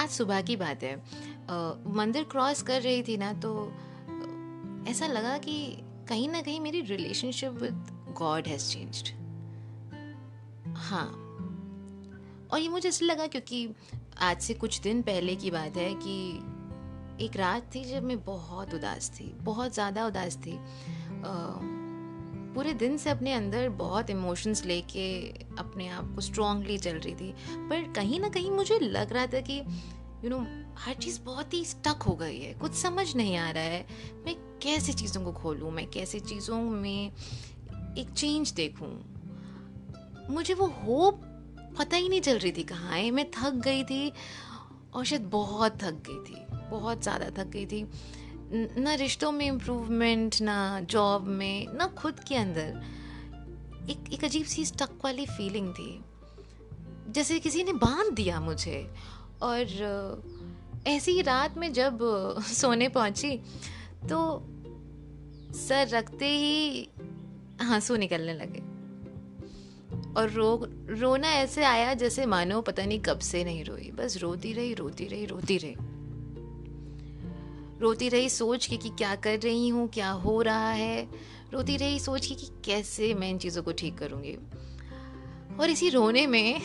आज सुबह की बात है। मंदिर क्रॉस कर रही थी ना, तो ऐसा लगा कि कहीं ना कहीं मेरी relationship with God has changed. हाँ, और ये मुझे इसलिए लगा क्योंकि आज से कुछ दिन पहले की बात है कि एक रात थी जब मैं बहुत उदास थी, बहुत ज़्यादा उदास थी। पूरे दिन से अपने अंदर बहुत इमोशंस लेके अपने आप को स्ट्रांगली चल रही थी, पर कहीं ना कहीं मुझे लग रहा था कि हर चीज़ बहुत ही स्टक हो गई है, कुछ समझ नहीं आ रहा है। मैं कैसे चीज़ों को खोलूँ, मैं कैसे चीज़ों में एक चेंज देखूँ। मुझे वो होप पता ही नहीं चल रही थी कहाँ है। मैं थक गई थी, और शायद बहुत थक गई थी, बहुत ज़्यादा थक गई थी। ना रिश्तों में इम्प्रूवमेंट, ना जॉब में, ना खुद के अंदर। एक अजीब सी स्टक वाली फीलिंग थी, जैसे किसी ने बांध दिया मुझे। और ऐसी ही रात में जब सोने पहुंची, तो सर रखते ही आंसू निकलने लगे, और रोना ऐसे आया जैसे मानो पता नहीं कब से नहीं रोई, बस रोती रही रोती रही रोती रही रोती रही, सोच के कि क्या कर रही हूँ, क्या हो रहा है। रोती रही सोच के कि कैसे मैं इन चीज़ों को ठीक करूँगी। और इसी रोने में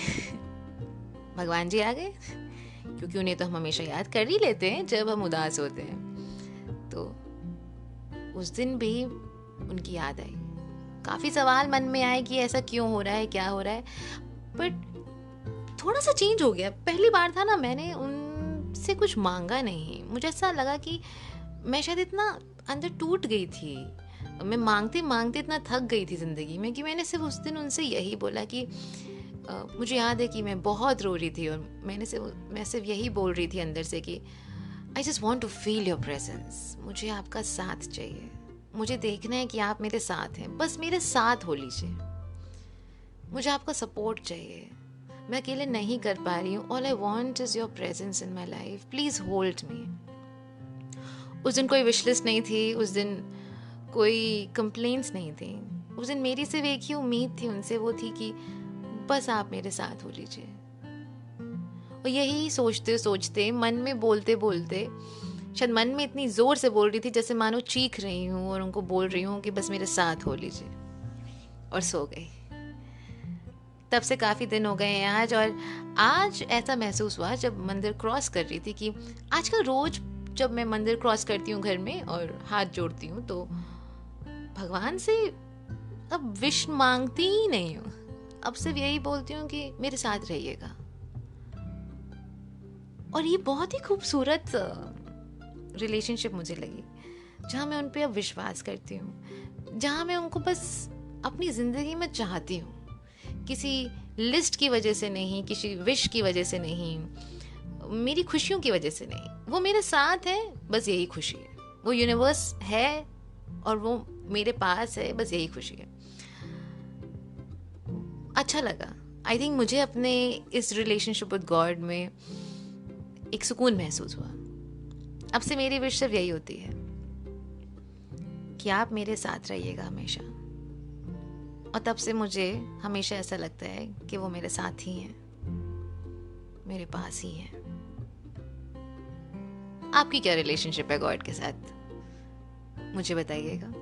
भगवान जी आ गए, क्योंकि उन्हें तो हम हमेशा याद कर ही लेते हैं जब हम उदास होते हैं। तो उस दिन भी उनकी याद आई। काफ़ी सवाल मन में आए कि ऐसा क्यों हो रहा है, क्या हो रहा है। बट थोड़ा सा चेंज हो गया। पहली बार था ना, मैंने उनसे कुछ मांगा नहीं। मुझे ऐसा लगा कि मैं शायद इतना अंदर टूट गई थी, मैं मांगते मांगते इतना थक गई थी ज़िंदगी में, कि मैंने सिर्फ उस दिन उनसे यही बोला कि मुझे याद है कि मैं बहुत रो रही थी, और मैं सिर्फ यही बोल रही थी अंदर से कि I just want to feel your presence. मुझे आपका साथ चाहिए, मुझे देखना है कि आप मेरे साथ हैं, बस मेरे साथ हो लीजिए। मुझे आपका सपोर्ट चाहिए, मैं अकेले नहीं कर पा रही हूँ। All I want is your presence in my life, please hold me. उस दिन कोई विश लिस्ट नहीं थी, उस दिन कोई कंप्लेंट्स नहीं थी। उस दिन मेरी सिर्फ एक ही उम्मीद थी उनसे, वो थी कि बस आप मेरे साथ हो लीजिए। और यही सोचते सोचते, मन में बोलते बोलते, शायद मन में इतनी ज़ोर से बोल रही थी जैसे मानो चीख रही हूँ, और उनको बोल रही हूँ कि बस मेरे साथ हो लीजिए, और सो गई। तब से काफ़ी दिन हो गए हैं आज। और आज ऐसा महसूस हुआ जब मंदिर क्रॉस कर रही थी कि आजकल रोज जब मैं मंदिर क्रॉस करती हूँ घर में और हाथ जोड़ती हूँ, तो भगवान से अब विश मांगती ही नहीं हूँ। अब सिर्फ यही बोलती हूँ कि मेरे साथ रहिएगा। और ये बहुत ही खूबसूरत रिलेशनशिप मुझे लगी, जहाँ मैं उन पे अब विश्वास करती हूँ, जहाँ मैं उनको बस अपनी ज़िंदगी में चाहती हूँ, किसी लिस्ट की वजह से नहीं, किसी विश की वजह से नहीं, मेरी खुशियों की वजह से नहीं। वो मेरे साथ है, बस यही खुशी है। वो यूनिवर्स है और वो मेरे पास है, बस यही खुशी है। अच्छा लगा। आई थिंक मुझे अपने इस रिलेशनशिप विद गॉड में एक सुकून महसूस हुआ। अब से मेरी विश सिर्फ यही होती है कि आप मेरे साथ रहिएगा हमेशा। और तब से मुझे हमेशा ऐसा लगता है कि वो मेरे साथ ही हैं, मेरे पास ही हैं। आपकी क्या रिलेशनशिप है गॉड के साथ, मुझे बताइएगा।